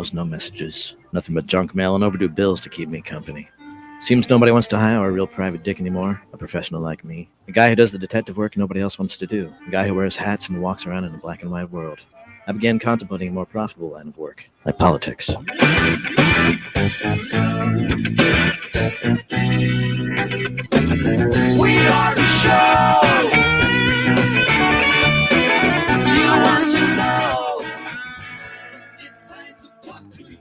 calls, no messages. Nothing but junk mail and overdue bills to keep me company. Seems nobody wants to hire a real private dick anymore, a professional like me. A guy who does the detective work nobody else wants to do. A guy who wears hats and walks around in a black and white world. I began contemplating a more profitable line of work, like politics. We are the show you want to know. It's time to talk to you.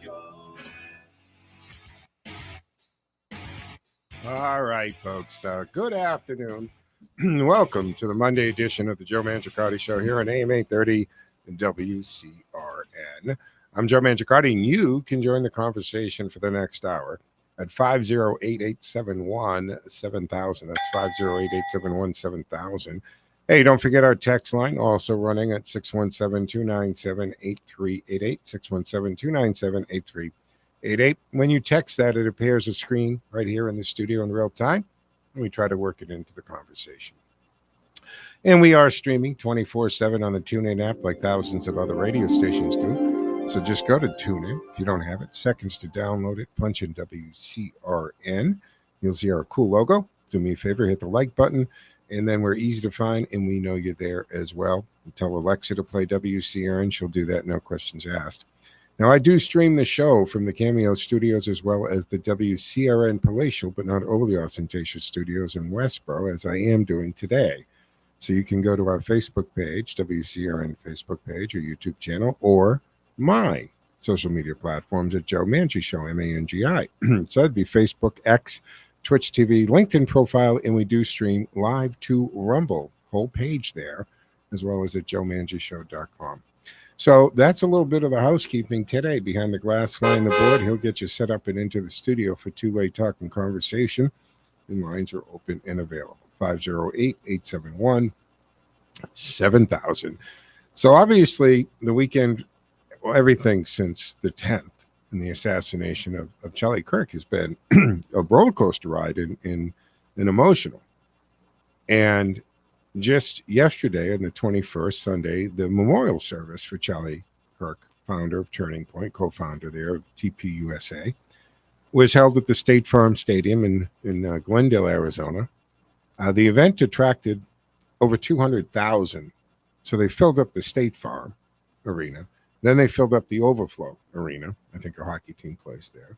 All right, folks. Good afternoon. Welcome to the Monday edition of the Joe Mangiacotti Show here on AM 830 WCRN. I'm Joe Mangiacotti, and you can join the conversation for the next hour at 508-871-7000. That's 508-871-7000. Hey, don't forget our text line, also running at 617-297-8388, 617-297-8388. When you text that, it appears a screen right here in the studio in real time, and we try to work it into the conversation. And we are streaming 24/7 on the TuneIn app like thousands of other radio stations do. So just go to TuneIn if you don't have it. Seconds to download it. Punch in WCRN. You'll see our cool logo. Do me a favor, hit the like button, and then we're easy to find, and we know you're there as well. Tell Alexa to play WCRN. She'll do that, no questions asked. Now, I do stream the show from the Cameo studios as well as the WCRN palatial but not overly ostentatious studios in Westboro, as I am doing today. So you can go to our Facebook page, WCRN Facebook page or YouTube channel, or my social media platforms at Joe Mangi Show, M-A-N-G-I. So that'd be Facebook, X, Twitch TV, LinkedIn profile, and we do stream live to Rumble, whole page there, as well as at joemangishow.com. So that's a little bit of the housekeeping today. Behind the glass, flying the board, he'll get you set up and into the studio for two-way talk and conversation. And lines are open and available. 508-871-7000. So obviously, the weekend, everything since the 10th and the assassination of Charlie Kirk has been a roller coaster ride and emotional. And just yesterday, on the 21st, Sunday, the memorial service for Charlie Kirk, founder of Turning Point, co-founder there of TPUSA, was held at the State Farm Stadium in Glendale, Arizona. The event attracted over 200,000. So they filled up the State Farm arena. Then they filled up the Overflow arena. I think a hockey team plays there.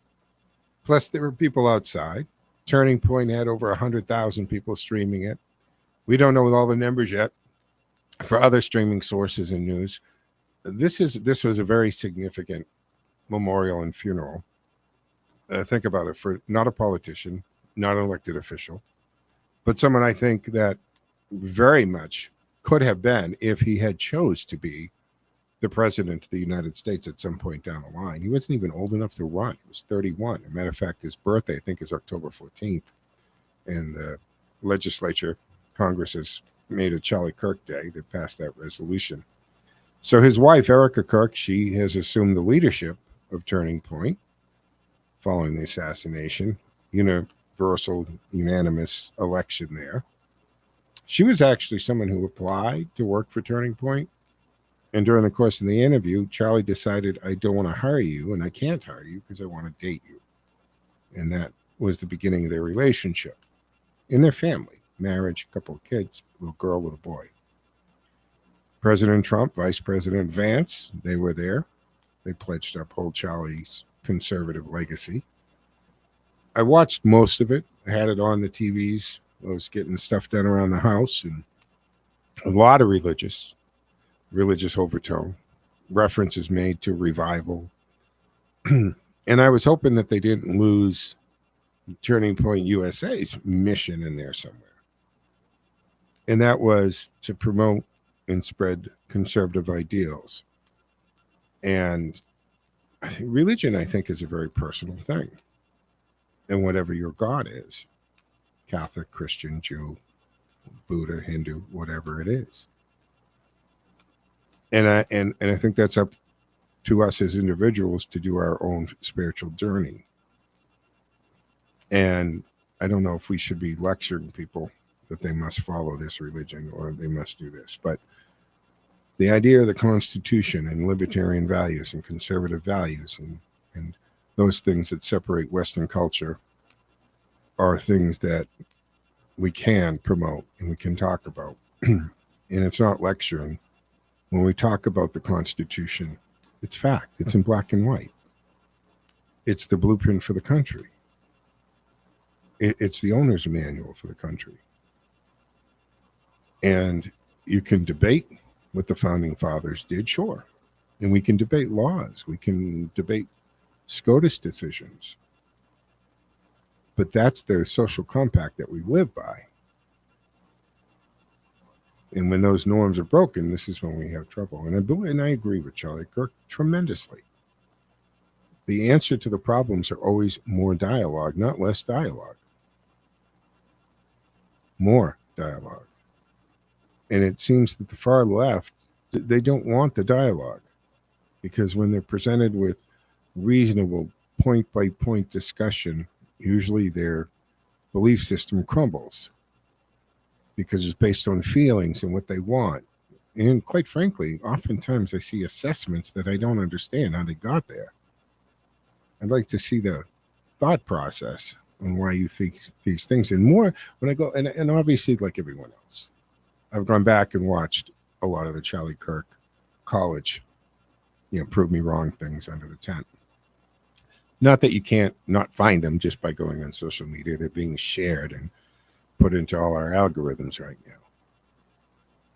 Plus, there were people outside. Turning Point had over 100,000 people streaming it. We don't know all the numbers yet for other streaming sources and news. This was a very significant memorial and funeral. Think about it, for not a politician, not an elected official, but someone I think that very much could have been, if he had chose to be, the president of the United States at some point down the line. He wasn't even old enough to run. He was 31. As a matter of fact, his birthday, I think, is October 14th. And the legislature, Congress, has made a Charlie Kirk Day. They passed that resolution. So his wife, Erica Kirk, she has assumed the leadership of Turning Point following the assassination. Universal, unanimous election there. She was actually someone who applied to work for Turning Point. And during the course of the interview, Charlie decided, I don't want to hire you, and I can't hire you because I want to date you. And that was the beginning of their relationship. In their family, marriage, a couple of kids, little girl, little boy. President Trump, Vice President Vance, they were there. They pledged to uphold Charlie's conservative legacy. I watched most of it. I had it on the TVs. I was getting stuff done around the house, and a lot of religious overtone, references made to revival. And I was hoping that they didn't lose Turning Point USA's mission in there somewhere. And that was to promote and spread conservative ideals. And I think religion, is a very personal thing. And whatever your God is, Catholic, Christian, Jew, Buddha, Hindu, whatever it is. And I think that's up to us as individuals to do our own spiritual journey. And I don't know if we should be lecturing people that they must follow this religion or they must do this. But The idea of the Constitution and libertarian values and conservative values and those things that separate Western culture are things that we can promote and we can talk about. And it's not lecturing. When we talk about the Constitution, it's fact. It's in black and white. It's the blueprint for the country. It's the owner's manual for the country. And you can debate what the founding fathers did, sure. And we can debate laws. We can debate SCOTUS decisions. But that's the social compact that we live by. And when those norms are broken, this is when we have trouble. And I agree with Charlie Kirk tremendously. The answer to the problems are always more dialogue, not less dialogue. More dialogue. And it seems that the far left, they don't want the dialogue, because when they're presented with reasonable point-by-point discussion, usually their belief system crumbles because it's based on feelings and what they want. And quite frankly, oftentimes I see assessments that I don't understand how they got there. I'd like to see the thought process on why you think these things. And more when I go, and obviously like everyone else, I've gone back and watched a lot of the Charlie Kirk college, prove me wrong things under the tent. Not that you can't not find them just by going on social media. They're being shared and put into all our algorithms right now.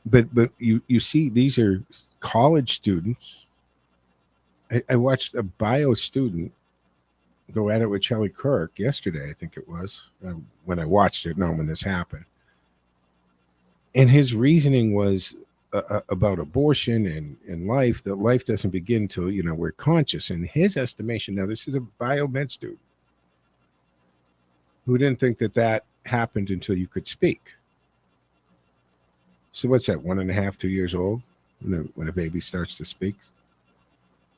But you see, these are college students. I watched a bio student go at it with Charlie Kirk yesterday, I think it was, when I watched it, not when this happened. And his reasoning was about abortion and life, that life doesn't begin till, we're conscious. In his estimation, now this is a biomed student who didn't think that happened until you could speak. So what's that, 1.5, 2 years old when a baby starts to speak?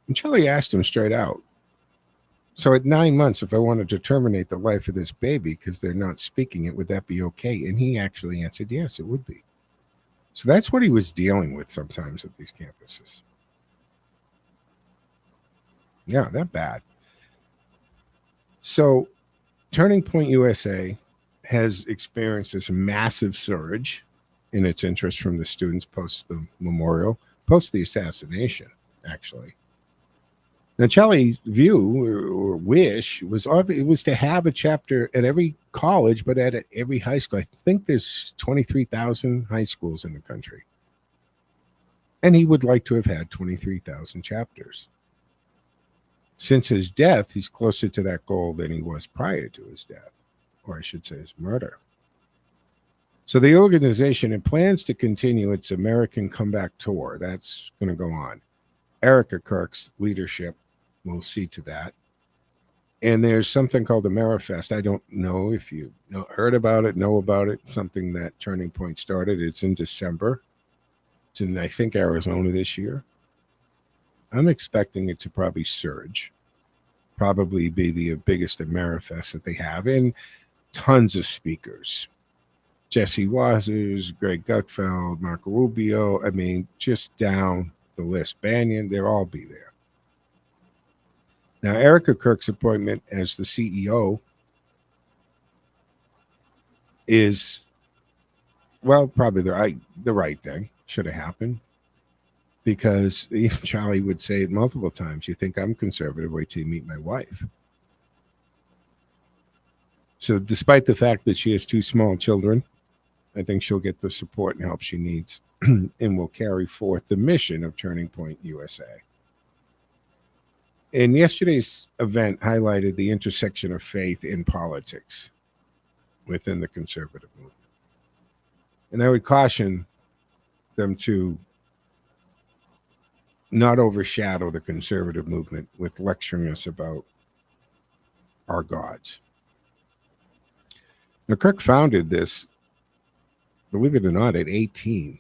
And Charlie asked him straight out, so at 9 months, if I wanted to terminate the life of this baby because they're not speaking it, would that be okay? And he actually answered, yes, it would be. So that's what he was dealing with sometimes at these campuses. Yeah, that bad. So Turning Point USA has experienced this massive surge in its interest from the students post the memorial, post the assassination, actually. Now, Charlie's view or wish was to have a chapter at every college, but at every high school. I think there's 23,000 high schools in the country. And he would like to have had 23,000 chapters. Since his death, he's closer to that goal than he was prior to his death, or I should say his murder. So the organization plans to continue its American Comeback Tour. That's going to go on. Erica Kirk's leadership will see to that. And there's something called AmeriFest. I don't know if you heard about it, know about it, something that Turning Point started. It's in December. It's in, I think, Arizona this year. I'm expecting it to probably surge, probably be the biggest AmeriFest that they have, and tons of speakers. Jesse Wazers, Greg Gutfeld, Marco Rubio, just down the list. Banyan, they'll all be there. Now, Erica Kirk's appointment as the CEO is, well, probably the right thing. Should have happened. Because Charlie would say it multiple times, you think I'm conservative, wait till you meet my wife. So despite the fact that she has 2 small children, I think she'll get the support and help she needs and will carry forth the mission of Turning Point USA. And yesterday's event highlighted the intersection of faith and politics within the conservative movement. And I would caution them to not overshadow the conservative movement with lecturing us about our gods. Now, Kirk founded this, believe it or not, at 18.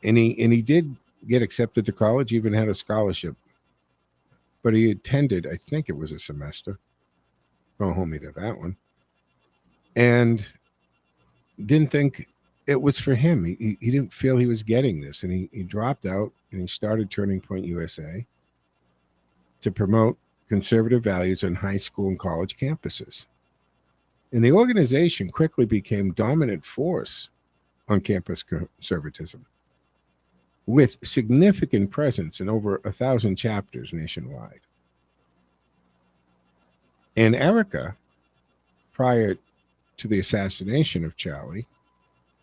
And he did get accepted to college, even had a scholarship. But he attended, I think it was a semester. Don't hold me to that one. And didn't think it was for him. He didn't feel he was getting this, and he dropped out, and he started Turning Point USA to promote conservative values on high school and college campuses. And the organization quickly became dominant force on campus conservatism, with significant presence in over 1,000 chapters nationwide. And Erica, prior to the assassination of Charlie,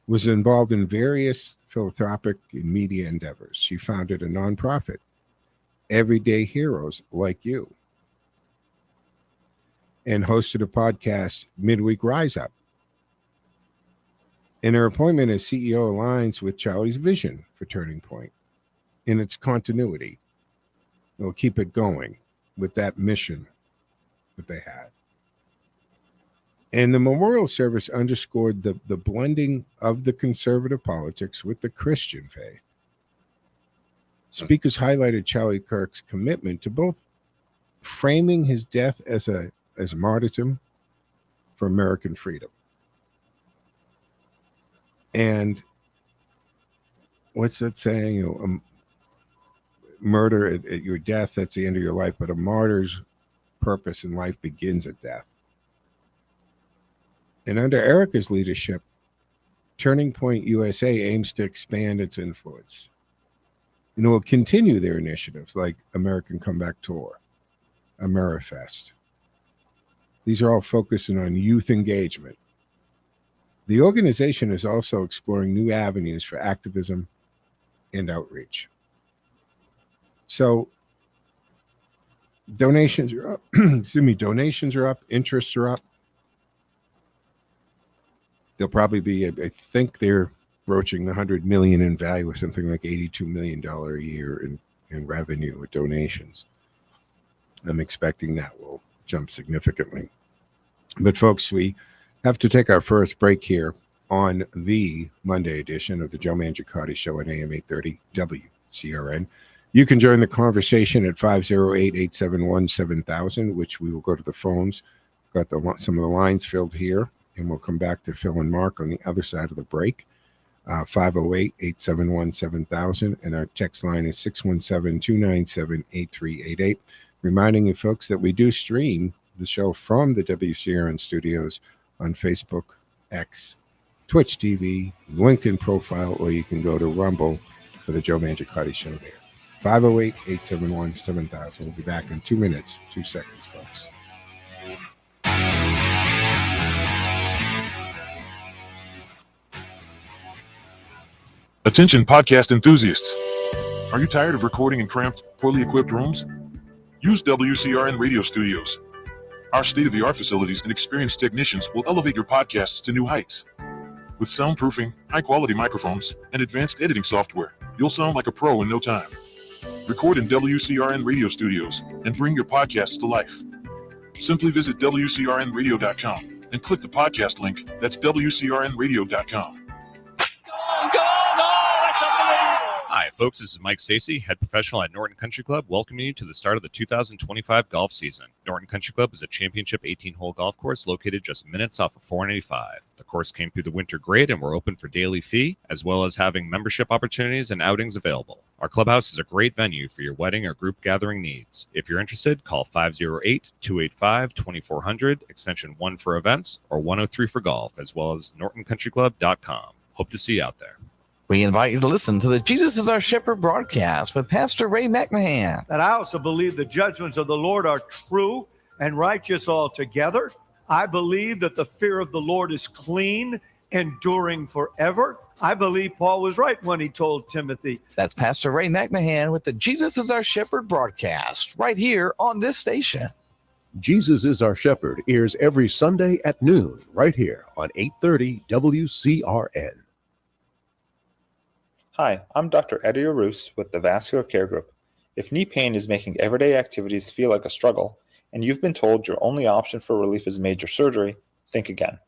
was involved in various philanthropic and media endeavors. She founded a nonprofit, Everyday Heroes Like You, and hosted a podcast, Midweek Rise Up. And her appointment as CEO aligns with Charlie's vision for Turning Point in its continuity. It'll keep it going with that mission that they had. And the memorial service underscored the blending of the conservative politics with the Christian faith. Speakers highlighted Charlie Kirk's commitment to both framing his death as martyrdom for American freedom. And what's that saying? Murder at your death, that's the end of your life, but a martyr's purpose in life begins at death. And under Erica's leadership, Turning Point USA aims to expand its influence. And it will continue their initiatives like American Comeback Tour, AmeriFest. These are all focusing on youth engagement. The organization is also exploring new avenues for activism and outreach. So donations are up. Donations are up. Interests are up. They'll probably be, I think they're broaching the $100 million in value, with something like $82 million a year in revenue with donations. I'm expecting that will jump significantly. But folks, we have to take our first break here on the Monday edition of the Joe Mangiacotti Show at AM 830 WCRN. You can join the conversation at 508-871-7000, which we will go to the phones. Got some of the lines filled here, and we'll come back to Phil and Mark on the other side of the break. 508-871-7000, and our text line is 617-297-8388. Reminding you folks that we do stream the show from the WCRN studios on Facebook, X, Twitch TV, LinkedIn profile, or you can go to Rumble for the Joe Mangiacotti Show there. 508-871-7000. We'll be back in 2 minutes, 2 seconds, folks. Attention podcast enthusiasts. Are you tired of recording in cramped, poorly equipped rooms? Use WCRN Radio Studios. Our state-of-the-art facilities and experienced technicians will elevate your podcasts to new heights. With soundproofing, high-quality microphones, and advanced editing software, you'll sound like a pro in no time. Record in WCRN Radio Studios and bring your podcasts to life. Simply visit WCRNradio.com and click the podcast link. That's WCRNradio.com. Hi, folks. This is Mike Stacey, head professional at Norton Country Club, welcoming you to the start of the 2025 golf season. Norton Country Club is a championship 18-hole golf course located just minutes off of 495. The course came through the winter grid, and we're open for daily fee, as well as having membership opportunities and outings available. Our clubhouse is a great venue for your wedding or group gathering needs. If you're interested, call 508-285-2400, extension 1 for events, or 103 for golf, as well as nortoncountryclub.com. Hope to see you out there. We invite you to listen to the Jesus is Our Shepherd broadcast with Pastor Ray McMahon. And I also believe the judgments of the Lord are true and righteous altogether. I believe that the fear of the Lord is clean, enduring forever. I believe Paul was right when he told Timothy. That's Pastor Ray McMahon with the Jesus is Our Shepherd broadcast right here on this station. Jesus is Our Shepherd airs every Sunday at noon right here on 830 WCRN. Hi, I'm Dr. Eddie Arus with the Vascular Care Group. If knee pain is making everyday activities feel like a struggle, and you've been told your only option for relief is major surgery, think again.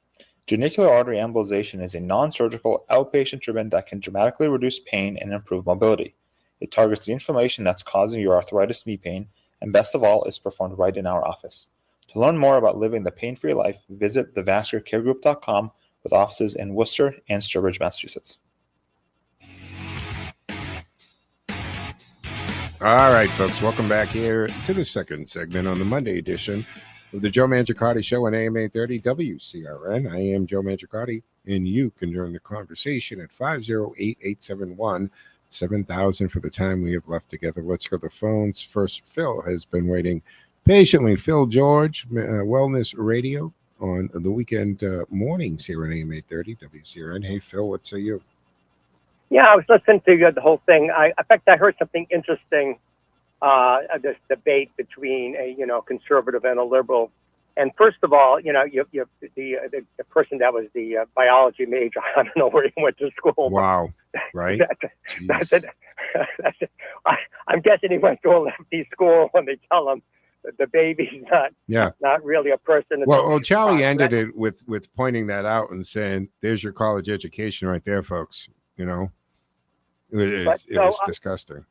Genicular artery embolization is a non-surgical outpatient treatment that can dramatically reduce pain and improve mobility. It targets the inflammation that's causing your arthritis knee pain, and best of all, is performed right in our office. To learn more about living the pain-free life, visit thevascularcaregroup.com, with offices in Worcester and Sturbridge, Massachusetts. All right, folks, welcome back here to the second segment on the Monday edition of the Joe Mangiacotti Show on AM 830 WCRN. I am Joe Mangiacotti, and you can join the conversation at 508-871-7000 for the time we have left together. Let's go to the phones. First, Phil has been waiting patiently. Phil George, Wellness Radio on the weekend mornings here on AM 830 WCRN. Hey, Phil, what say you? Yeah, I was listening to the whole thing. In fact, I heard something interesting. This debate between a conservative and a liberal. And first of all, you the person that was the biology major. I don't know where he went to school. Wow, right? I'm guessing he went to a lefty school when they tell him that the baby's not really a person. Well, Charlie ended it with pointing that out and saying, "There's your college education right there, folks." It was disgusting.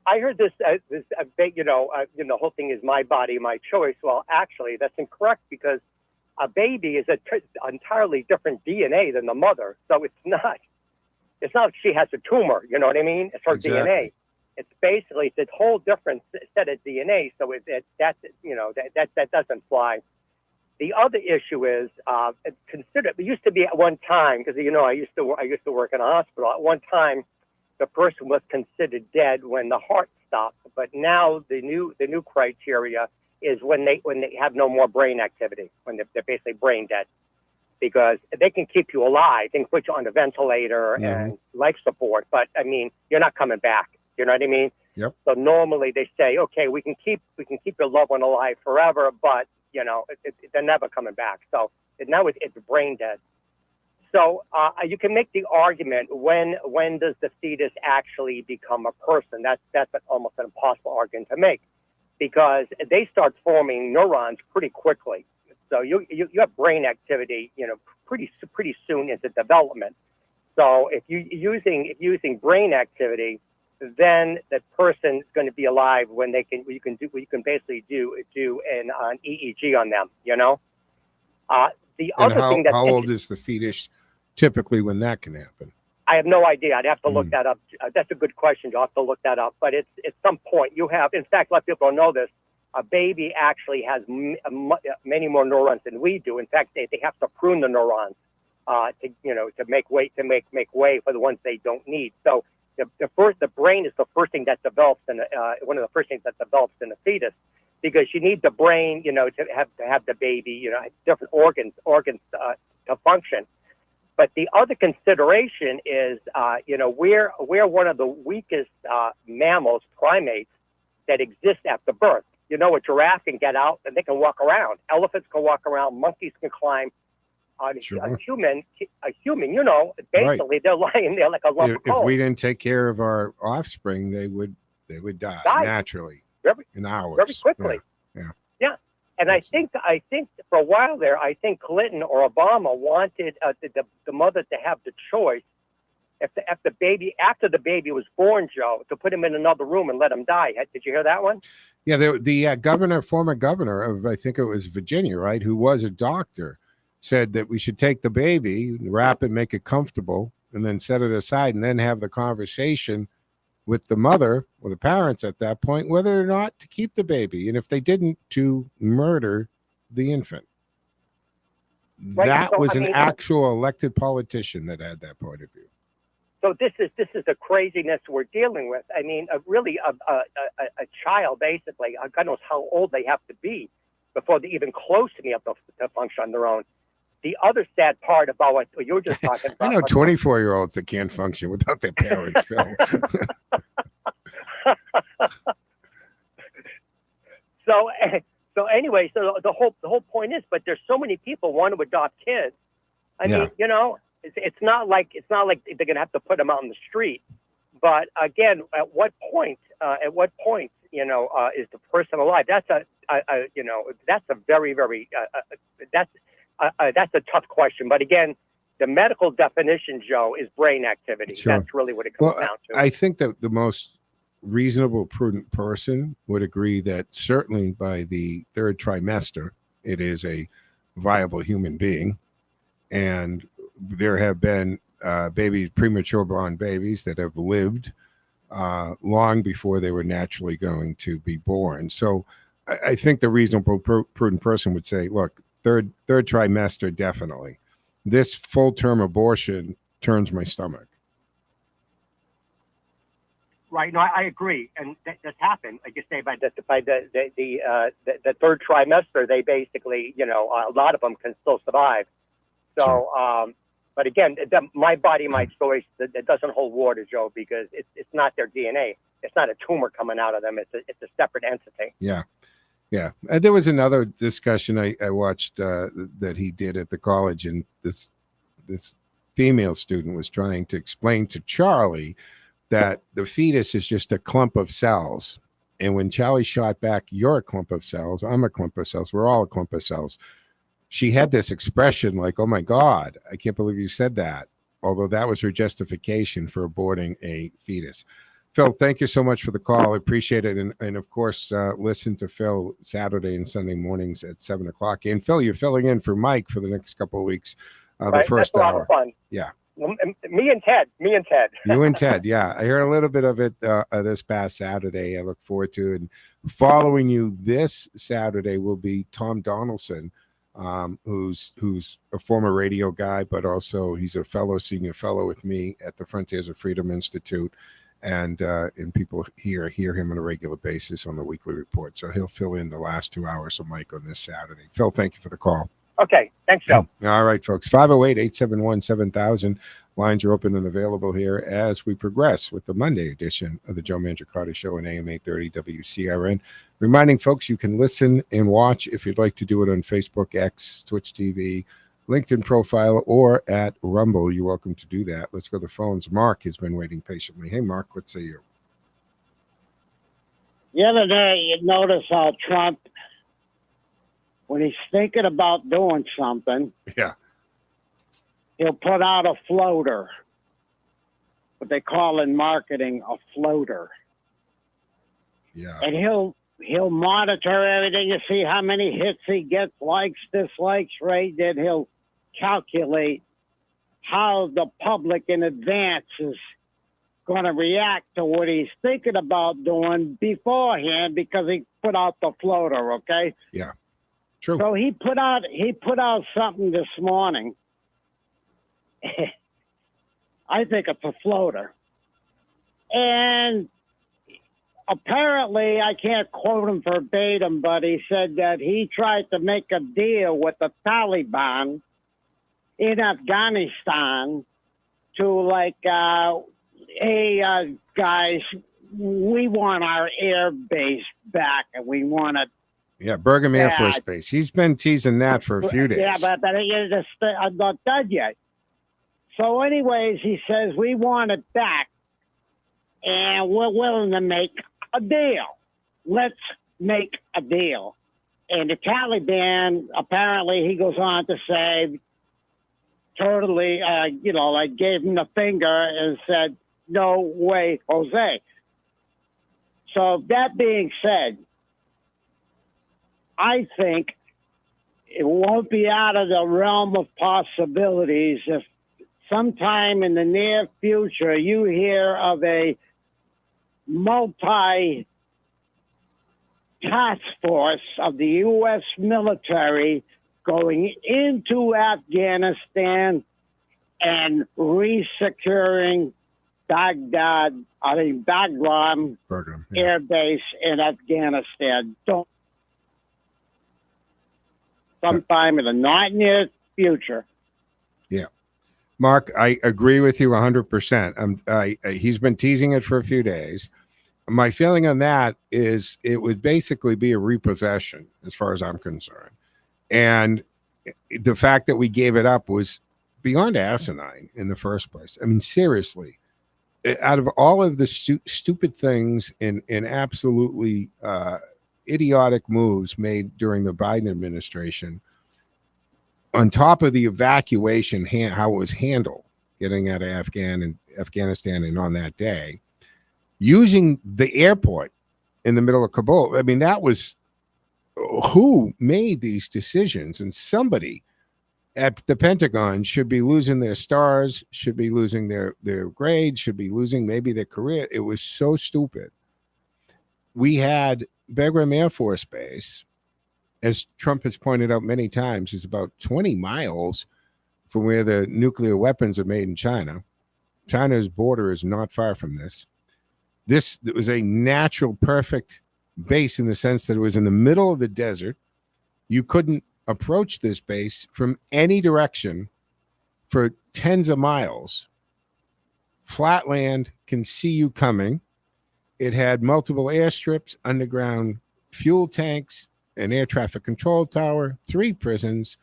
I heard this debate, the whole thing is my body, my choice. Well, actually, that's incorrect because a baby is entirely different DNA than the mother. So it's not like she has a tumor. You know what I mean? It's her DNA. It's basically a whole different set of DNA. So that doesn't fly. The other issue is consider. It used to be at one time because I used to work in a hospital. At one time, the person was considered dead when the heart stopped. But now the new criteria is when they have no more brain activity, when they're basically brain dead, because they can keep you alive, they can put you on a ventilator and life support. But I mean, you're not coming back. You know what I mean? Yep. So normally they say, okay, we can keep your loved one alive forever, but they're never coming back. So now it's brain dead. So you can make the argument when does the fetus actually become a person? That's almost an impossible argument to make, because they start forming neurons pretty quickly. So you have brain activity, pretty soon into development. So if you're using brain activity, then that person is going to be alive when you can basically do an EEG on them. The other thing that's how old is the fetus typically when that can happen? I have no idea. I'd have to look that up. That's a good question. You'll have to look that up. But it's at some point you have. In fact, a lot of people don't know this. A baby actually has many more neurons than we do. In fact, they have to prune the neurons to make way for the ones they don't need. So the brain is the first thing that develops one of the first things that develops in the fetus, because you need the brain, to have the baby, different organs to function. But the other consideration is, we're one of the weakest mammals, primates, that exist after birth. A giraffe can get out and they can walk around. Elephants can walk around. Monkeys can climb. Sure. A human, basically they're lying there like a lump of coal. If we didn't take care of our offspring, they would die naturally in hours. Very quickly. Yeah. And I think for a while there, I think Clinton or Obama wanted the mother to have the choice after the baby was born, Joe, to put him in another room and let him die. Did you hear that one? Yeah, the former governor of, I think it was Virginia, right, who was a doctor, said that we should take the baby, wrap it, make it comfortable, and then set it aside, and then have the conversation with the mother or the parents at that point whether or not to keep the baby, and if they didn't, to murder the infant. Right. That was an actual elected politician that had that point of view. So this is the craziness we're dealing with. I mean, a child, basically, God knows how old they have to be before they're even close to being able to function on their own. The other sad part about what you were just talking about. I know 24-year-olds that can't function without their parents, Phil. So anyway, the whole point is, but there's so many people want to adopt kids. I mean, it's not like they're gonna have to put them out in the street. But again, at what point, is the person alive? That's a very, very that's a tough question. But again, the medical definition, Joe, is brain activity. Sure. That's really what it comes down to. I think that the most reasonable, prudent person would agree that certainly by the third trimester, it is a viable human being. And there have been babies, premature born babies that have lived long before they were naturally going to be born. So I think the reasonable, prudent person would say, look, third trimester, definitely. This full-term abortion turns my stomach. Right. No, I agree, and that's happened. Like you say, by the third trimester, they basically, a lot of them can still survive. So, Sure. But again, my body, my choice. It doesn't hold water, Joe, because it's not their DNA. It's not a tumor coming out of them. It's a separate entity. Yeah. Yeah. There was another discussion I watched that he did at the college, and this female student was trying to explain to Charlie that the fetus is just a clump of cells. And when Charlie shot back, you're a clump of cells, I'm a clump of cells, we're all a clump of cells. She had this expression like, oh my God, I can't believe you said that. Although that was her justification for aborting a fetus. Phil, thank you so much for the call. I appreciate it. And of course, listen to Phil Saturday and Sunday mornings at 7 o'clock. And Phil, you're filling in for Mike for the next couple of weeks, Right? the first That's a lot hour. of fun. Yeah. Me and Ted. You and Ted, yeah. I heard a little bit of it this past Saturday. I look forward to it. And following you this Saturday will be Tom Donaldson, who's a former radio guy, but also he's a senior fellow with me at the Frontiers of Freedom Institute. And people hear him on a regular basis on the weekly report. So he'll fill in the last 2 hours of Mike on this Saturday. Phil, thank you for the call. Okay. Thanks, Joe. All right, folks. 508-871-7000. Lines are open and available here as we progress with the Monday edition of the Joe Mangiacotti Show on AM 830 WCRN. Reminding folks you can listen and watch if you'd like to do it on Facebook, X, Twitch TV, LinkedIn profile, or at Rumble. You're welcome to do that. Let's go to the phones. Mark has been waiting patiently. Hey, Mark, what say you? The other day, you notice how Trump, when he's thinking about doing something, Yeah. he'll put out a floater, what they call in marketing a floater. Yeah. And he'll monitor everything to see how many hits he gets, likes, dislikes, right? Then he'll calculate how the public in advance is going to react to what he's thinking about doing beforehand because he put out the floater, okay? Yeah. True. So he put out something this morning. I think it's a floater. And apparently, I can't quote him verbatim, but he said that he tried to make a deal with the Taliban in Afghanistan to like, hey, guys, we want our air base back and we want to. Yeah, Bergam Air Force Base. He's been teasing that for a few days. Yeah, but I'm not done yet. So anyways, he says, we want it back, and we're willing to make a deal. Let's make a deal. And the Taliban, apparently, he goes on to say, totally, like gave him the finger and said, no way, Jose. So that being said, I think it won't be out of the realm of possibilities if sometime in the near future you hear of a multi-task force of the U.S. military going into Afghanistan and resecuring Bagram Bergam, Air Base in Afghanistan. Sometime in the not near future. Yeah. Mark, I agree with you 100%. He's been teasing it for a few days. My feeling on that is it would basically be a repossession as far as I'm concerned. And the fact that we gave it up was beyond asinine in the first place. I mean, seriously, out of all of the stupid things and absolutely idiotic moves made during the Biden administration, on top of the evacuation, how it was handled, getting out of Afghanistan and on that day, using the airport in the middle of Kabul. I mean, that was who made these decisions, and somebody at the Pentagon should be losing their stars, should be losing their grades, should be losing maybe their career. It was so stupid. We had Bagram Air Force Base, as Trump has pointed out many times, is about 20 miles from where the nuclear weapons are made in China. China's border is not far from this. This was a natural, perfect base in the sense that it was in the middle of the desert. You couldn't approach this base from any direction for tens of miles. Flat land, can see you coming. It had multiple airstrips, underground fuel tanks, an air traffic control tower, 3 prisons,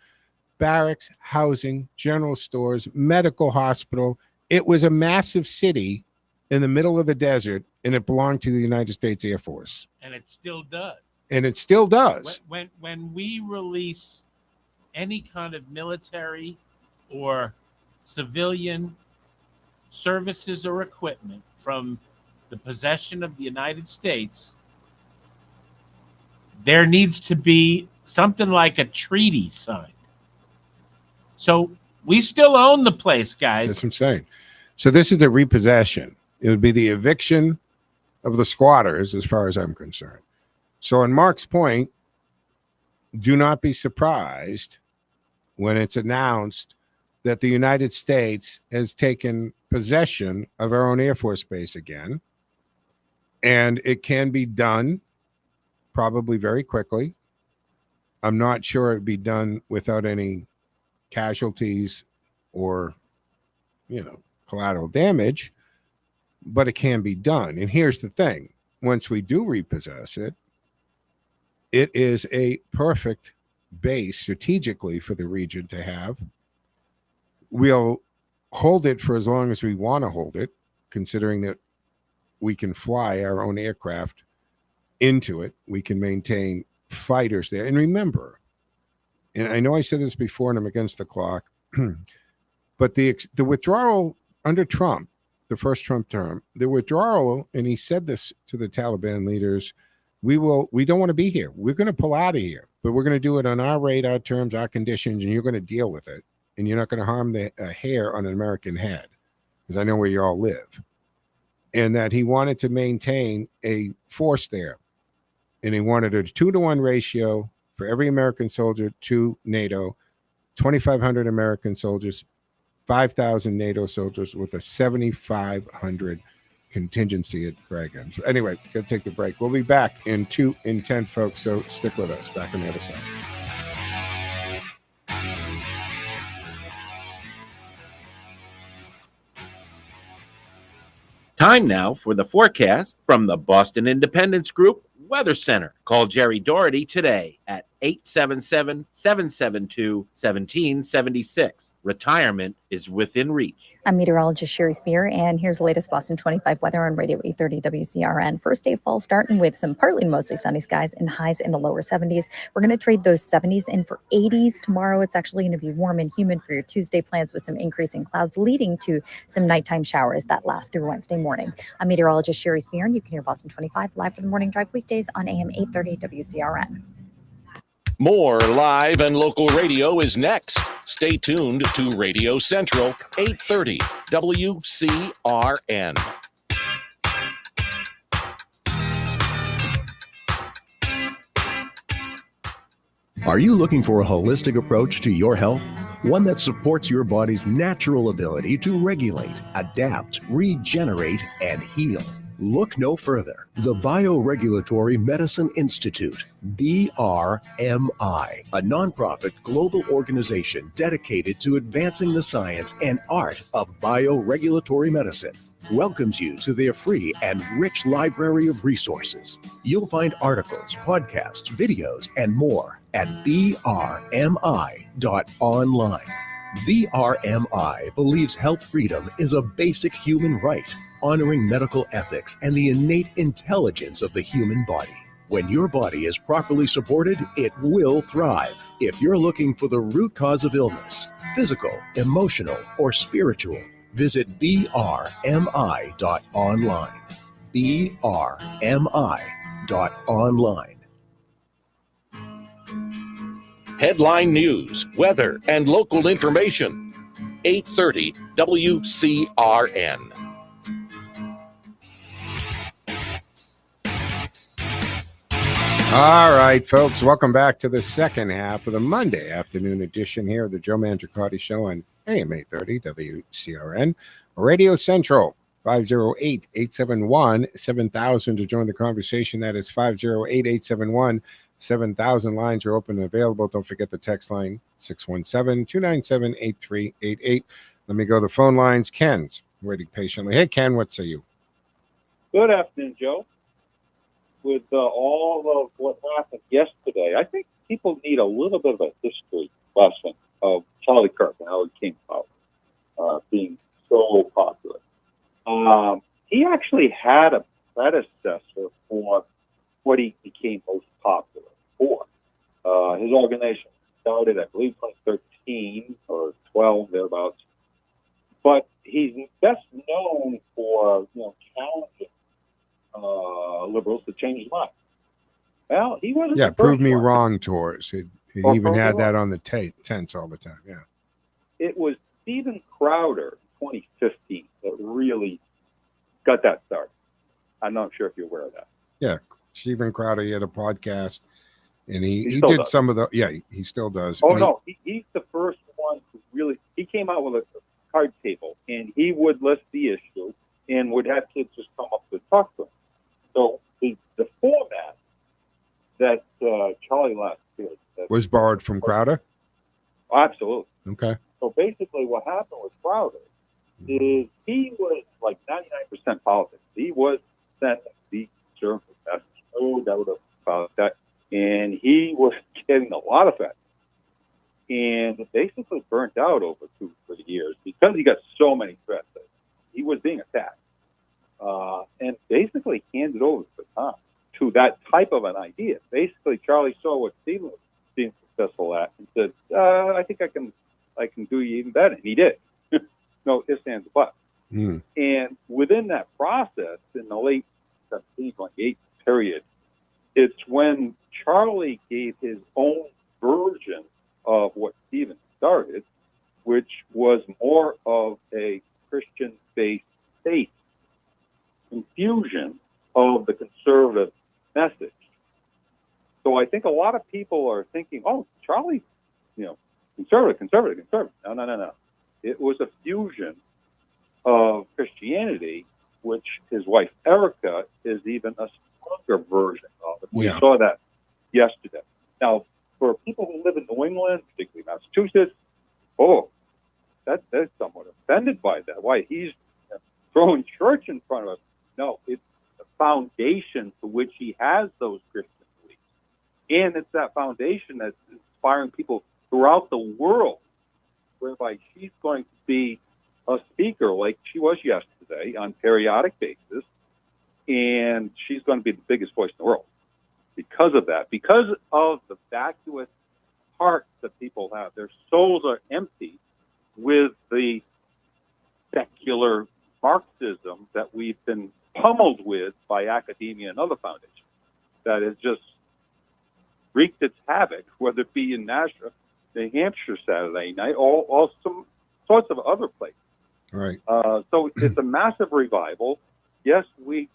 barracks, housing, general stores, medical hospital. It was a massive city in the middle of the desert, and it belonged to the United States Air Force. And it still does. And it still does. When we release any kind of military or civilian services or equipment from the possession of the United States, there needs to be something like a treaty signed. So we still own the place, guys. That's what I'm saying. So this is a repossession. It would be the eviction of the squatters, as far as I'm concerned. So on Mark's point, do not be surprised when it's announced that the United States has taken possession of our own Air Force Base again. And it can be done probably very quickly. I'm not sure it'd be done without any casualties or, collateral damage, but it can be done. And here's the thing. Once we do repossess it, it is a perfect base strategically for the region to have. We'll hold it for as long as we want to hold it, considering that we can fly our own aircraft into it. We can maintain fighters there. And remember, and I know I said this before and I'm against the clock, but the withdrawal under Trump, the first Trump term, the withdrawal, and he said this to the Taliban leaders, we don't want to be here. We're going to pull out of here, but we're going to do it on our rate, our terms, our conditions, and you're going to deal with it. And you're not going to harm the hair on an American head, because I know where you all live. And that he wanted to maintain a force there. And he wanted a 2-to-1 ratio for every American soldier to NATO, 2,500 American soldiers, 5,000 NATO soldiers with a 7,500 contingency at Reagan. So anyway, got to take the break. We'll be back in 10, folks. So stick with us. Back on the other side. Time now for the forecast from the Boston Independence Group Weather Center. Call Jerry Doherty today at 877-772-1776. Retirement is within reach. I'm meteorologist Sherry Spear, and here's the latest Boston 25 weather on Radio 830 WCRN. First day of fall starting with some partly to mostly sunny skies and highs in the lower 70s. We're going to trade those 70s in for 80s tomorrow. It's actually going to be warm and humid for your Tuesday plans with some increasing clouds leading to some nighttime showers that last through Wednesday morning. I'm meteorologist Sherry Spear, and you can hear Boston 25 live for the morning drive weekdays on AM 830 WCRN. More live and local radio is next. Stay tuned to Radio Central, 830 WCRN. Are you looking for a holistic approach to your health? One that supports your body's natural ability to regulate, adapt, regenerate, and heal? Look no further. The Bioregulatory Medicine Institute, BRMI, a nonprofit global organization dedicated to advancing the science and art of bioregulatory medicine, welcomes you to their free and rich library of resources. You'll find articles, podcasts, videos, and more at brmi.online. BRMI believes health freedom is a basic human right, honoring medical ethics and the innate intelligence of the human body. When your body is properly supported, it will thrive. If you're looking for the root cause of illness, physical, emotional, or spiritual, visit brmi.online. brmi.online. Headline news, weather, and local information. 830 WCRN. All right, folks, welcome back to the second half of the Monday afternoon edition here of the Joe Mangiacotti Show on AM 830 WCRN. Radio Central, 508-871-7000 to join the conversation. That is 508-871-7000. Lines are open and available. Don't forget the text line, 617-297-8388. Let me go to the phone lines. Ken's waiting patiently. Hey, Ken, what say you? Good afternoon, Joe. With all of what happened yesterday, I think people need a little bit of a history lesson of Charlie Kirk and how he came about being so popular. He actually had a predecessor for what he became most popular for. His organization started, I believe, 2013 or 12, thereabouts. But he's best known for challenging liberals to change his mind. Well, he wasn't. Yeah, the prove first me one. wrong tours. He Or even prove me had that wrong. on the tents all the time. Yeah. It was Stephen Crowder in 2015 that really got that started. I'm not sure if you're aware of that. Yeah. Stephen Crowder, he had a podcast, and he still did does. some of the, he still does. Oh, And no. He's the first one who really, he came out with a card table, and he would list the issue and would have kids just come up to talk to him. So the format that Charlie last year. was borrowed from Crowder? Absolutely. Okay. So basically what happened with Crowder is he was like 99% politics. He was sent the conservative message, no doubt about that. And he was getting a lot of that. And it basically burnt out over 2-3 years because he got so many threats. He was being attacked. And basically handed over the baton to that type of an idea. Basically, Charlie saw what Stephen was being successful at and said, I think I can do you even better. And he did. No ifs, ands, or buts. Mm. And within that process, in the late 1728 period, it's when Charlie gave his own version of what Stephen started, which was more of a Christian-based faith infusion of the conservative message. So I think a lot of people are thinking, oh, Charlie, conservative. No. It was a fusion of Christianity, which his wife Erica is even a stronger version of it. We Yeah. saw that yesterday. Now, for people who live in New England, particularly Massachusetts, they're somewhat offended by that. Why he's throwing church in front of us? No, it's the foundation to which he has those Christian beliefs. And it's that foundation that's inspiring people throughout the world, whereby she's going to be a speaker like she was yesterday on periodic basis, and she's going to be the biggest voice in the world because of that, because of the vacuous hearts that people have. Their souls are empty with the secular Marxism that we've been pummeled with by academia and other foundations that has just wreaked its havoc, whether it be in Nashville, New Hampshire Saturday night, or some sorts of other places. Right. So it's a massive revival. Yes, we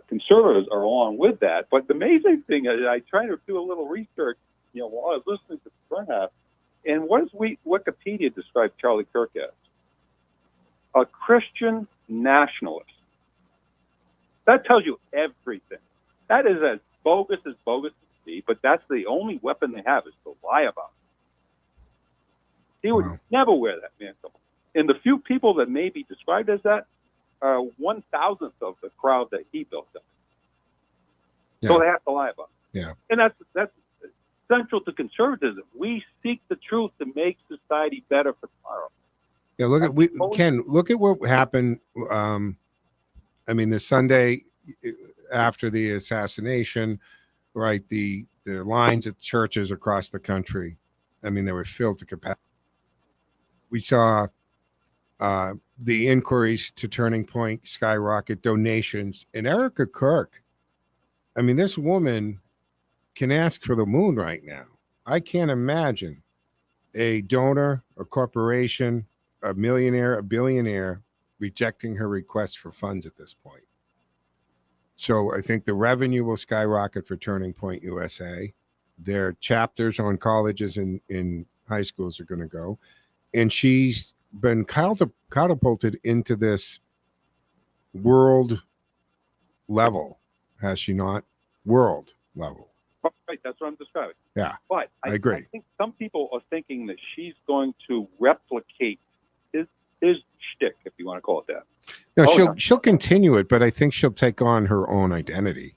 conservatives are along with that. But the amazing thing is, I tried to do a little research, while I was listening to the front half, and what does Wikipedia describe Charlie Kirk as? A Christian nationalist. That tells you everything. That is as bogus can be, but that's the only weapon they have is to lie about it. He would never wear that mantle. And the few people that may be described as that are 1,000th of the crowd that he built up. Yeah. So they have to lie about it. Yeah. And that's central to conservatism. We seek the truth to make society better for tomorrow. Yeah, look at what happened. The Sunday after the assassination, right? The lines at churches across the country. They were filled to capacity. We saw the inquiries to Turning Point skyrocket, donations, and Erica Kirk. This woman can ask for the moon right now. I can't imagine a donor, a corporation, a millionaire, a billionaire rejecting her request for funds at this point. So I think the revenue will skyrocket for Turning Point USA. Their chapters on colleges and in high schools are going to go. And she's been catapulted into this world level, has she not? World level. Right, that's what I'm describing. Yeah, But I agree. I think some people are thinking that she's going to replicate his shtick, if you want to call it that. No, she'll continue it, but I think she'll take on her own identity.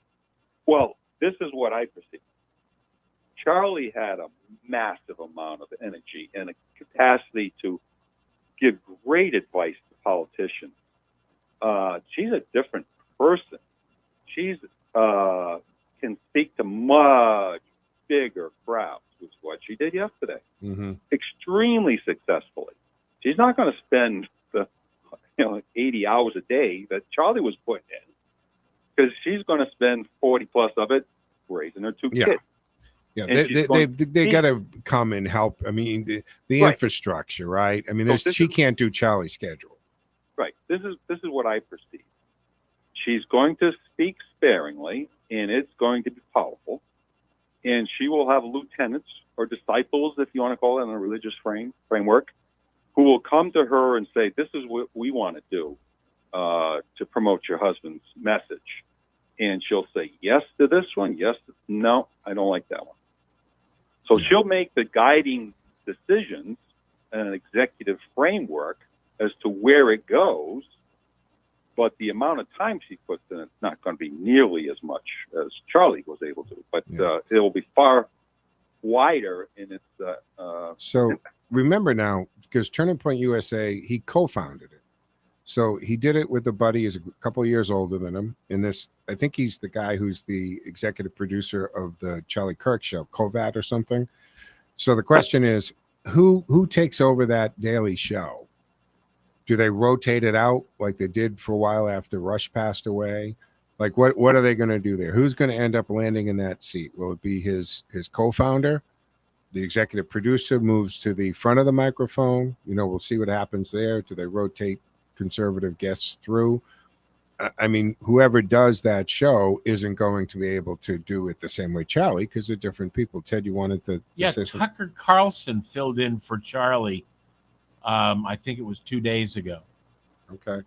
Well, this is what I perceive. Charlie had a massive amount of energy and a capacity to give great advice to politicians. She's a different person. She's can speak to much bigger crowds, which is what she did yesterday. Mm-hmm. Extremely successfully. She's not going to spend the 80 hours a day that Charlie was putting in, because she's going to spend 40 plus of it raising her two kids. Yeah, And they got to come and help. I mean, the Right. infrastructure, right? I mean, So this she can't do Charlie's schedule. Right. This is what I perceive. She's going to speak sparingly, and it's going to be powerful. And she will have lieutenants or disciples, if you want to call it, in a religious framework, who will come to her and say, "This is what we want to do to promote your husband's message." And she'll say yes to this one, yes, no, I don't like that one. So she'll make the guiding decisions and an executive framework as to where it goes, but the amount of time she puts in it's not going to be nearly as much as Charlie was able to. But it will be far wider in its. So remember now, because Turning Point USA, he co-founded it. So he did it with a buddy who's a couple of years older than him. In this, I think he's the guy who's the executive producer of the Charlie Kirk show, Kovat or something. So the question is, who takes over that daily show? Do they rotate it out like they did for a while after Rush passed away? Like what are they going to do there? Who's going to end up landing in that seat? Will it be his co-founder? The executive producer moves to the front of the microphone. We'll see what happens there. Do they rotate conservative guests through? I mean, whoever does that show isn't going to be able to do it the same way Charlie, because they're different people. Ted, you wanted to Yeah, say something? Tucker Carlson filled in for Charlie. I think it was 2 days ago. Okay,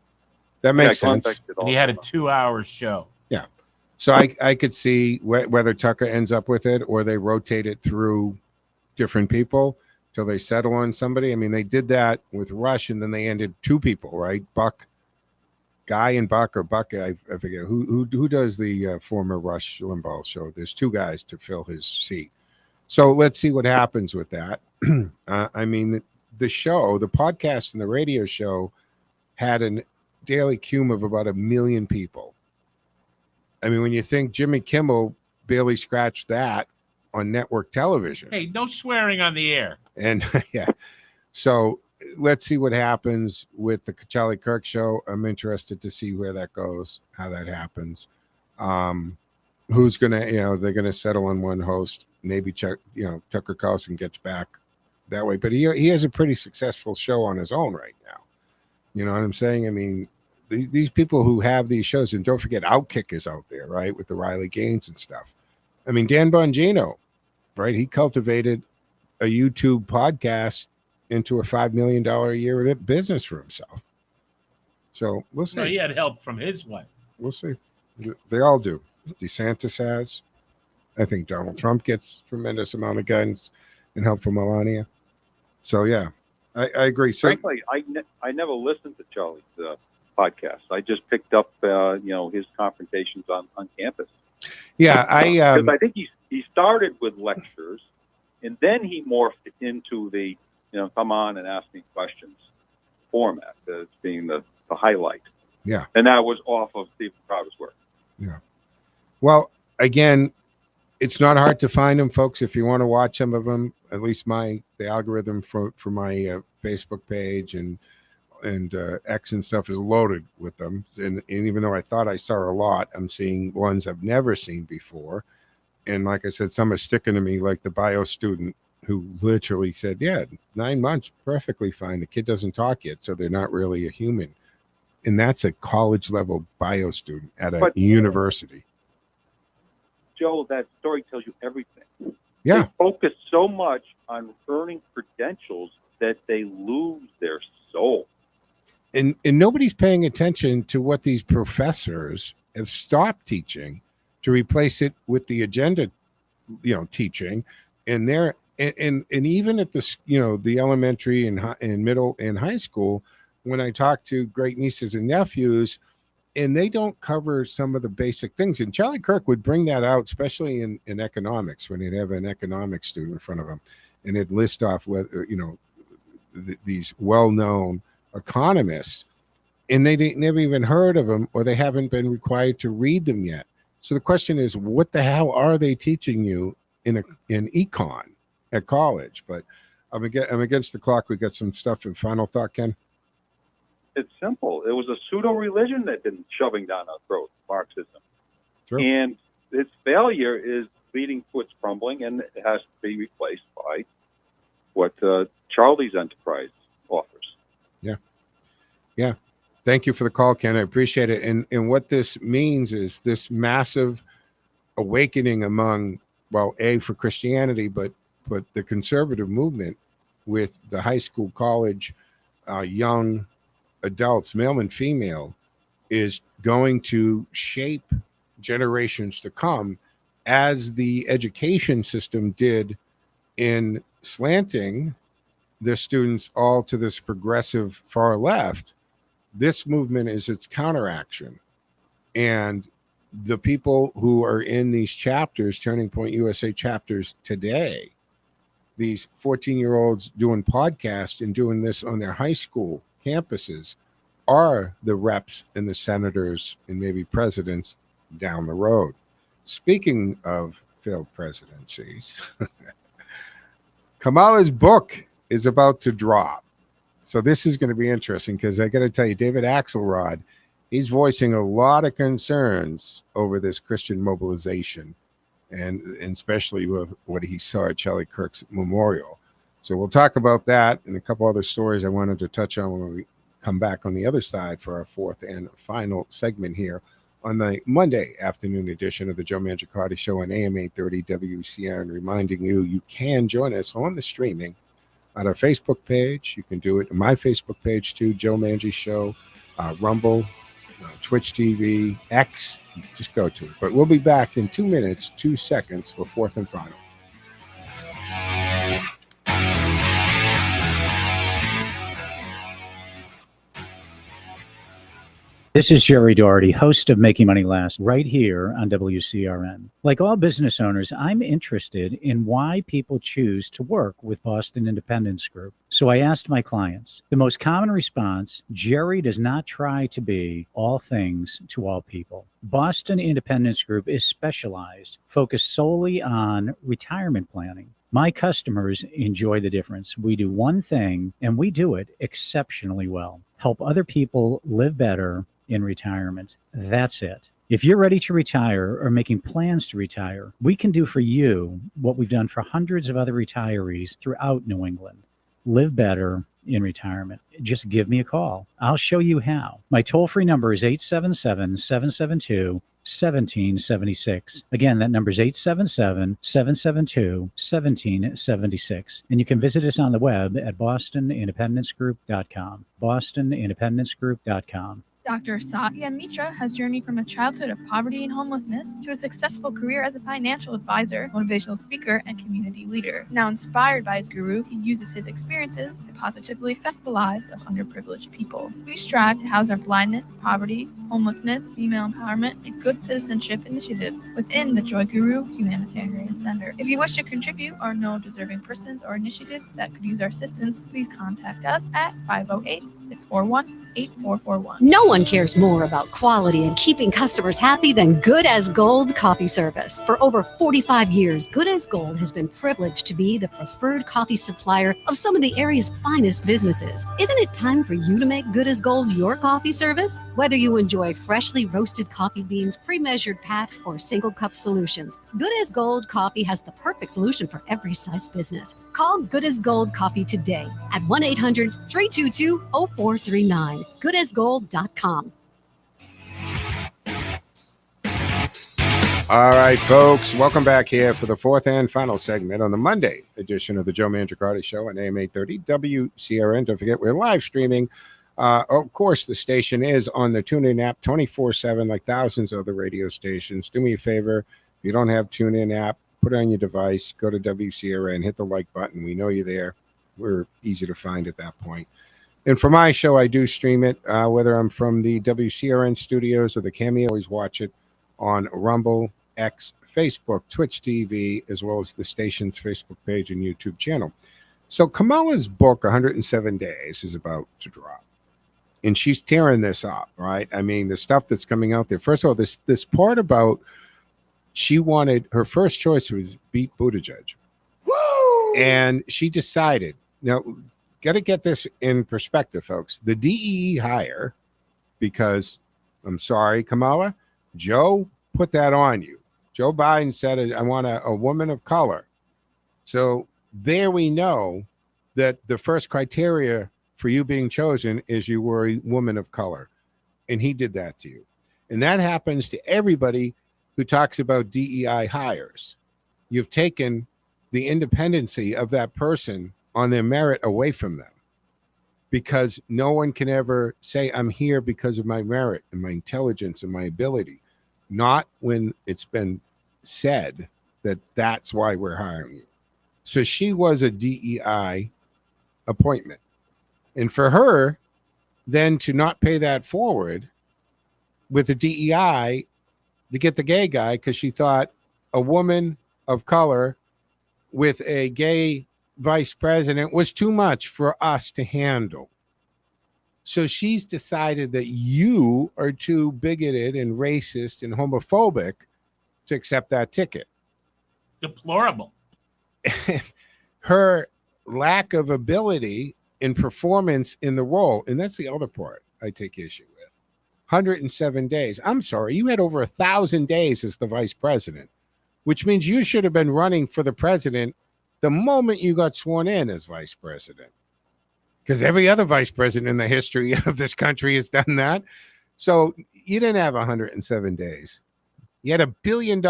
that makes sense. And he had a 2-hour show. Yeah, so I could see whether Tucker ends up with it or they rotate it through different people till they settle on somebody. I mean, they did that with Rush, and then they ended two people, right? Guy and Buck, or Buck, I forget who does the former Rush Limbaugh show. There's two guys to fill his seat. So let's see what happens with that. I mean, the show, the podcast and the radio show had a daily cume of about 1 million people. I mean, when you think Jimmy Kimmel barely scratched that on network television. Hey, no swearing on the air. And yeah, so let's see what happens with the Charlie Kirk show. I'm interested to see where that goes, how that happens. Who's gonna, they're gonna settle on one host. Maybe Tucker Carlson gets back that way, but he has a pretty successful show on his own right now. You know what I'm saying? I mean, these people who have these shows, and don't forget, Outkick is out there, right, with the Riley Gaines and stuff. I mean, Dan Bongino, right? He cultivated a YouTube podcast into a $5 million a year business for himself. So we'll see. Well, he had help from his wife. We'll see. They all do. DeSantis has. I think Donald Trump gets tremendous amount of guidance and help from Melania. So yeah, I agree. So frankly, I never listened to Charlie's podcast. I just picked up his confrontations on campus. Yeah, because I think he started with lectures, and then he morphed into the come on and ask me questions format as being the highlight. Yeah, and that was off of Steve Crowder's work. Yeah. Well, again, it's not hard to find them, folks. If you want to watch some of them, at least the algorithm for my Facebook page and X and stuff is loaded with them. And even though I thought I saw a lot, I'm seeing ones I've never seen before. And like I said, some are sticking to me, like the bio student who literally said, yeah, 9 months, perfectly fine. The kid doesn't talk yet, so they're not really a human. And that's a college level bio student at a university. Joe, that story tells you everything. Yeah. They focus so much on earning credentials that they lose their soul. And nobody's paying attention to what these professors have stopped teaching to replace it with the agenda, teaching. And they're and even at the the elementary and middle and high school, when I talk to great nieces and nephews, and they don't cover some of the basic things. And Charlie Kirk would bring that out, especially in economics, when he'd have an economics student in front of him, and it'd list off whether these well-known economists, and they never even heard of them, or they haven't been required to read them yet. So the question is, what the hell are they teaching you in econ at college? But I'm against the clock. We got some stuff in final thought, Ken. It's simple. It was a pseudo-religion that been shoving down our throat, Marxism. Sure. And its failure is leading to its crumbling, and it has to be replaced by what Charlie's enterprise offers. Yeah. Thank you for the call, Ken. I appreciate it. And what this means is this massive awakening among, for Christianity, but the conservative movement with the high school, college, young adults, male and female, is going to shape generations to come, as the education system did in slanting the students all to this progressive far left. This movement is its counteraction. And the people who are in these chapters, Turning Point USA chapters today, these 14-year-olds doing podcasts and doing this on their high school campuses, are the reps and the senators and maybe presidents down the road. Speaking of failed presidencies, Kamala's book is about to drop. So this is going to be interesting, because I got to tell you, David Axelrod, he's voicing a lot of concerns over this Christian mobilization, and especially with what he saw at Charlie Kirk's memorial. So we'll talk about that and a couple other stories I wanted to touch on when we come back on the other side for our fourth and final segment here on the Monday afternoon edition of the Joe Mangiacotti Show on AM 830 WCRN, reminding you can join us on the streaming on our Facebook page. You can do it on my Facebook page too, Joe Mangi Show, Rumble, Twitch TV, X. Just go to it. But we'll be back in 2 minutes, 2 seconds for fourth and final. This is Jerry Doherty, host of Making Money Last, right here on WCRN. Like all business owners, I'm interested in why people choose to work with Boston Independence Group. So I asked my clients. The most common response: Jerry does not try to be all things to all people. Boston Independence Group is specialized, focused solely on retirement planning. My customers enjoy the difference. We do one thing, and we do it exceptionally well. Help other people live better in retirement. That's it. If you're ready to retire or making plans to retire, we can do for you what we've done for hundreds of other retirees throughout New England. Live better in retirement. Just give me a call. I'll show you how. My toll-free number is 877-772-1776. Again, that number is 877-772-1776. And you can visit us on the web at bostonindependencegroup.com. bostonindependencegroup.com. Dr. Satya Mitra has journeyed from a childhood of poverty and homelessness to a successful career as a financial advisor, motivational speaker, and community leader. Now inspired by his guru, he uses his experiences to positively affect the lives of underprivileged people. We strive to house our blindness, poverty, homelessness, female empowerment, and good citizenship initiatives within the Joy Guru Humanitarian Center. If you wish to contribute or know deserving persons or initiatives that could use our assistance, please contact us at 641-8441. No one cares more about quality and keeping customers happy than Good as Gold coffee service. For over 45 years, Good as Gold has been privileged to be the preferred coffee supplier of some of the area's finest businesses. Isn't it time for you to make Good as Gold your coffee service? Whether you enjoy freshly roasted coffee beans, pre-measured packs, or single cup solutions, Good as Gold coffee has the perfect solution for every size business. Call Good as Gold Coffee today at 1-800-322-0439. goodasgold.com. All right, folks, welcome back here for the fourth and final segment on the Monday edition of the Joe Mangiacotti Show on AM 830 WCRN. Don't forget, we're live streaming. Of course, the station is on the TuneIn app 24/7, like thousands of other radio stations. Do me a favor, if you don't have TuneIn app, put it on your device, go to WCRN, hit the like button. We know you're there. We're easy to find at that point. And for my show, I do stream it, whether I'm from the WCRN studios or the Cameo. Always watch it on Rumble, X, Facebook, Twitch TV, as well as the station's Facebook page and YouTube channel. So Kamala's book, 107 Days, is about to drop. And she's tearing this up, right? I mean, the stuff that's coming out there. First of all, this part about she wanted, her first choice was beat Buttigieg. Woo! And she decided, now, got to get this in perspective, folks. The DEE hire, because I'm sorry, Kamala, Joe put that on you. Joe Biden said, I want a woman of color. So there we know that the first criteria for you being chosen is you were a woman of color. And he did that to you. And that happens to everybody who talks about DEI hires. You've taken the independency of that person on their merit away from them, because no one can ever say I'm here because of my merit and my intelligence and my ability. Not when it's been said that that's why we're hiring you. So she was a DEI appointment. And for her then to not pay that forward with a DEI to get the gay guy, because she thought a woman of color with a gay vice president was too much for us to handle. So she's decided that you are too bigoted and racist and homophobic to accept that ticket. Deplorable. Her lack of ability and performance in the role, and that's the other part I take issue with. 107 days. I'm sorry, you had over 1,000 days as the vice president, which means you should have been running for the president the moment you got sworn in as vice president, because every other vice president in the history of this country has done that. So you didn't have 107 days. You had $1 billion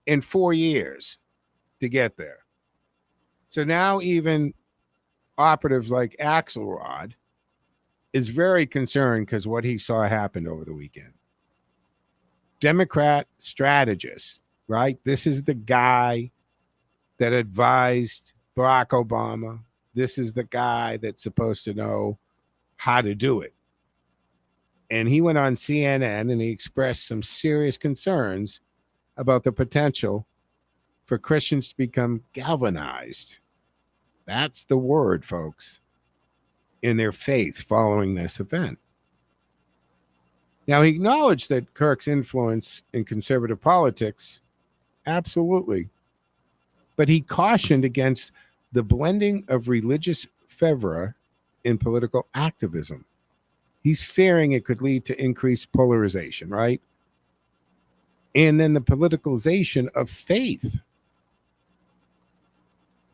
in 4 years to get there. So now even operatives like Axelrod is very concerned because what he saw happen over the weekend. Democrat strategist, right? This is the guy that advised Barack Obama. This is the guy that's supposed to know how to do it. And he went on CNN and he expressed some serious concerns about the potential for Christians to become galvanized. That's the word, folks, in their faith following this event. Now, he acknowledged that Kirk's influence in conservative politics, absolutely. But he cautioned against the blending of religious fervor in political activism. He's fearing it could lead to increased polarization, right? And then the politicalization of faith.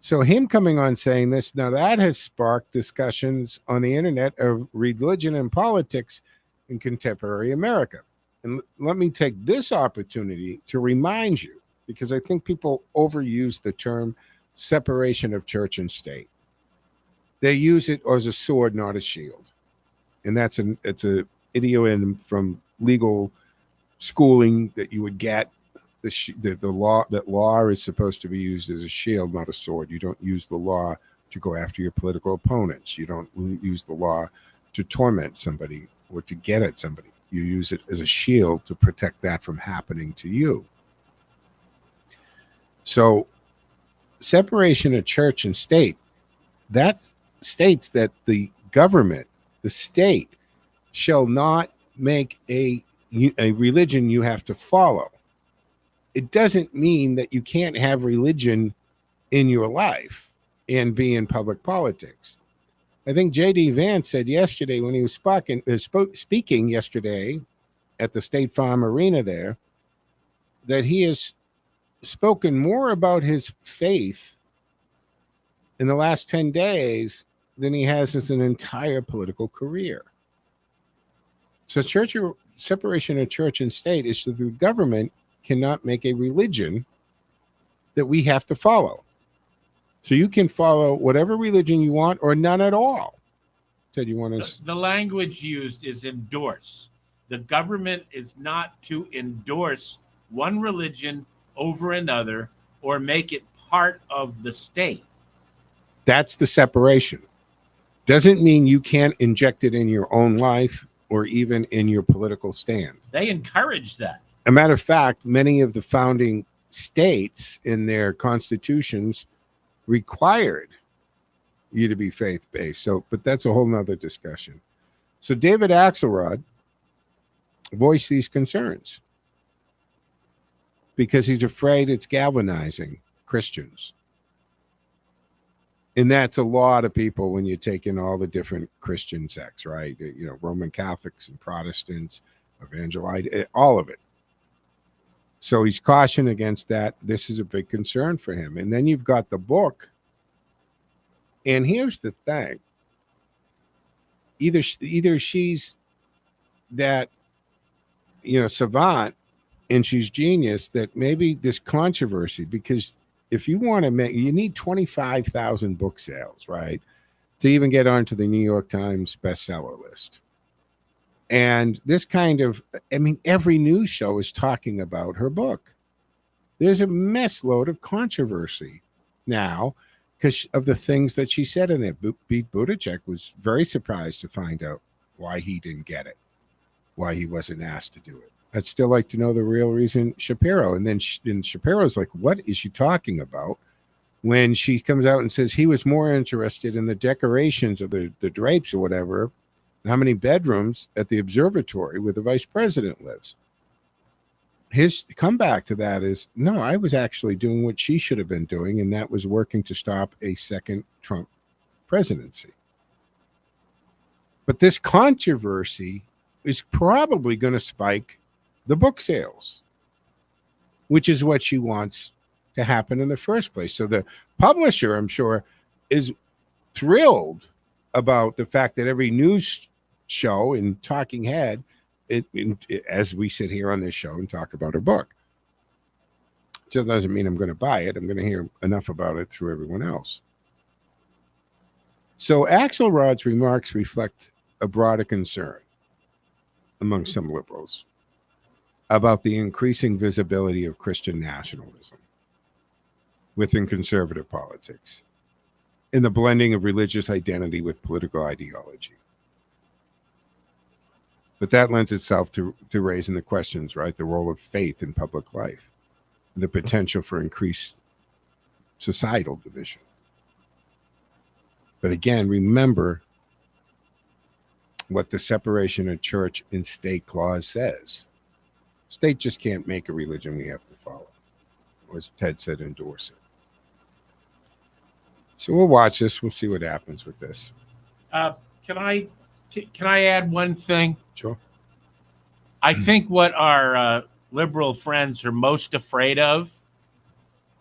So him coming on saying this, now that has sparked discussions on the internet of religion and politics in contemporary America. And let me take this opportunity to remind you, because I think people overuse the term separation of church and state. They use it as a sword, not a shield. And it's a idiom from legal schooling that you would get. The law is supposed to be used as a shield, not a sword. You don't use the law to go after your political opponents. You don't use the law to torment somebody or to get at somebody. You use it as a shield to protect that from happening to you. So separation of church and state, that states that the government The state shall not make a religion you have to follow. It doesn't mean that you can't have religion in your life and be in public politics. I think J.D. Vance said yesterday when he was speaking yesterday at the State Farm Arena there, that he has spoken more about his faith in the last 10 days than he has as an entire political career. So separation of church and state is that the government cannot make a religion that we have to follow. So you can follow whatever religion you want or none at all. Ted, you want to... The language used is endorse. The government is not to endorse one religion over another or make it part of the state. That's the separation. Doesn't mean you can't inject it in your own life or even in your political stand. They encourage that. A matter of fact, many of the founding states in their constitutions required you to be faith-based. So, but that's a whole nother discussion. So David Axelrod voiced these concerns because he's afraid it's galvanizing Christians. And that's a lot of people when you take in all the different Christian sects, right? You know, Roman Catholics and Protestants, Evangelite, all of it. So he's cautioned against that. This is a big concern for him. And then you've got the book. And here's the thing. Either she's that, you know, savant and she's genius, that maybe this controversy, because if you want to make, you need 25,000 book sales, right, to even get onto the New York Times bestseller list. And this kind of, I mean, every news show is talking about her book. There's a mess load of controversy now because of the things that she said in there. Pete Buttigieg was very surprised to find out why he didn't get it, why he wasn't asked to do it. I'd still like to know the real reason, Shapiro. And then Shapiro's like, what is she talking about? When she comes out and says he was more interested in the decorations of the drapes or whatever, and how many bedrooms at the observatory where the vice president lives. His comeback to that is, no, I was actually doing what she should have been doing, and that was working to stop a second Trump presidency. But this controversy is probably going to spike the book sales, which is what she wants to happen in the first place. So the publisher, I'm sure, is thrilled about the fact that every news show and talking head, as we sit here on this show and talk about her book. Still doesn't mean I'm going to buy it. I'm going to hear enough about it through everyone else. So Axelrod's remarks reflect a broader concern among some liberals about the increasing visibility of Christian nationalism within conservative politics in the blending of religious identity with political ideology. But that lends itself to raising the questions, right? The role of faith in public life, the potential for increased societal division. But again, remember what the separation of church and state clause says. State just can't make a religion we have to follow. Or as Ted said, endorse it. So we'll watch this. We'll see what happens with this. Can I add one thing? Sure. I think what our liberal friends are most afraid of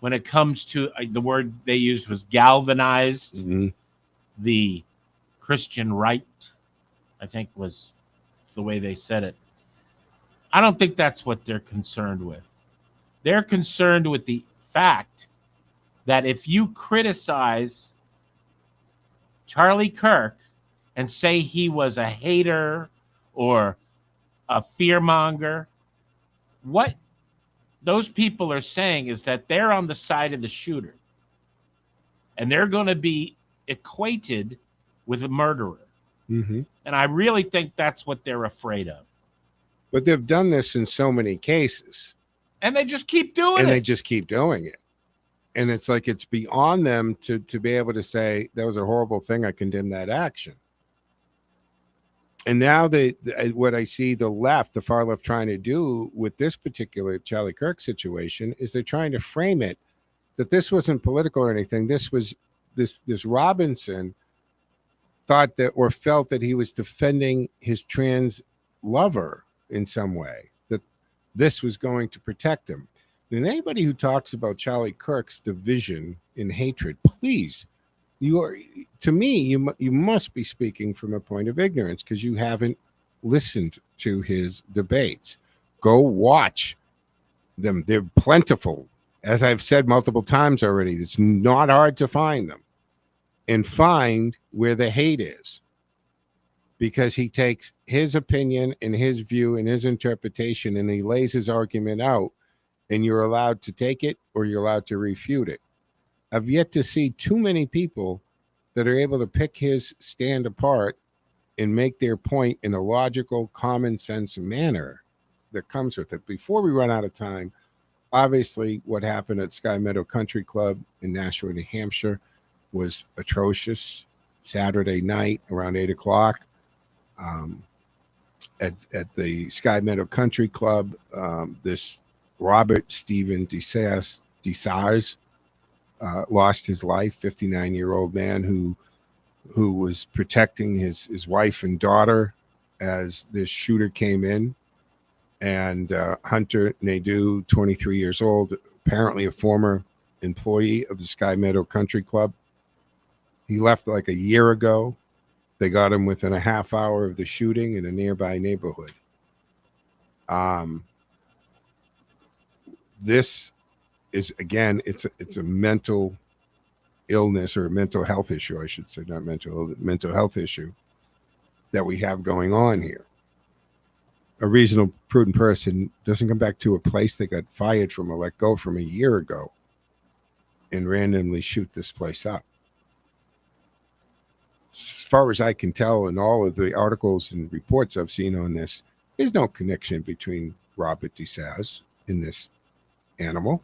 when it comes to the word they used was galvanized, the Christian right, I think was the way they said it. I don't think that's what they're concerned with. They're concerned with the fact that if you criticize Charlie Kirk and say he was a hater or a fearmonger, what those people are saying is that they're on the side of the shooter. And they're going to be equated with a murderer. Mm-hmm. And I really think that's what they're afraid of. But they've done this in so many cases. And they just keep doing it. And they just keep doing it. And it's like it's beyond them to be able to say, that was a horrible thing. I condemn that action. And now what I see the far left trying to do with this particular Charlie Kirk situation is they're trying to frame it that this wasn't political or anything. This was this Robinson thought that or felt that he was defending his trans lover in some way, that this was going to protect him. And anybody who talks about Charlie Kirk's division in hatred, please, to me, you must be speaking from a point of ignorance because you haven't listened to his debates. Go watch them. They're plentiful. As I've said multiple times already, it's not hard to find them and find where the hate is, because he takes his opinion and his view and his interpretation and he lays his argument out, and you're allowed to take it or you're allowed to refute it. I've yet to see too many people that are able to pick his stand apart and make their point in a logical, common sense manner that comes with it. Before we run out of time, obviously what happened at Sky Meadow Country Club in Nashua, New Hampshire was atrocious. Saturday night around 8 o'clock at the Sky Meadow Country Club, this Robert Stephen Desars lost his life, 59-year-old man who was protecting his wife and daughter as this shooter came in. And Hunter Nadeau, 23 years old, apparently a former employee of the Sky Meadow Country Club. He left like a year ago. They got him within a half hour of the shooting in a nearby neighborhood. This is, again, it's a mental illness or a mental health issue, I should say, not mental health issue that we have going on here. A reasonable, prudent person doesn't come back to a place they got fired from or let go from a year ago and randomly shoot this place up. As far as I can tell, in all of the articles and reports I've seen on this, there's no connection between Robert Desars and this animal.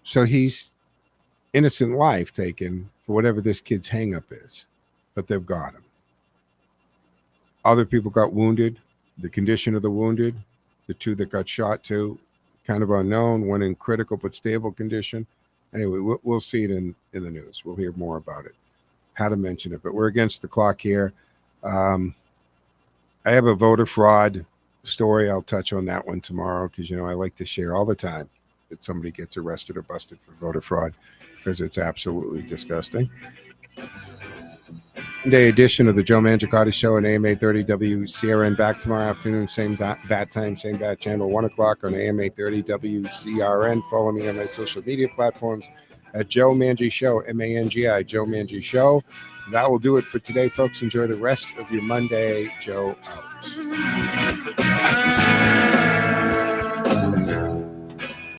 So he's innocent life taken for whatever this kid's hang-up is, but they've got him. Other people got wounded. The condition of the wounded, the two that got shot too, kind of unknown, one in critical but stable condition. Anyway, we'll see it in the news. We'll hear more about it, how to mention it, but we're against the clock here. I have a voter fraud story. I'll touch on that one tomorrow because, I like to share all the time that somebody gets arrested or busted for voter fraud because it's absolutely disgusting. Day edition of the Joe Mangiacotti Show on AM 830 WCRN. Back tomorrow afternoon, same bat time, same bat channel, 1 o'clock on AM 830 WCRN. Follow me on my social media platforms at Joe Mangi Show, MANGI, Joe Mangi Show. That will do it for today, folks. Enjoy the rest of your Monday. Joe out.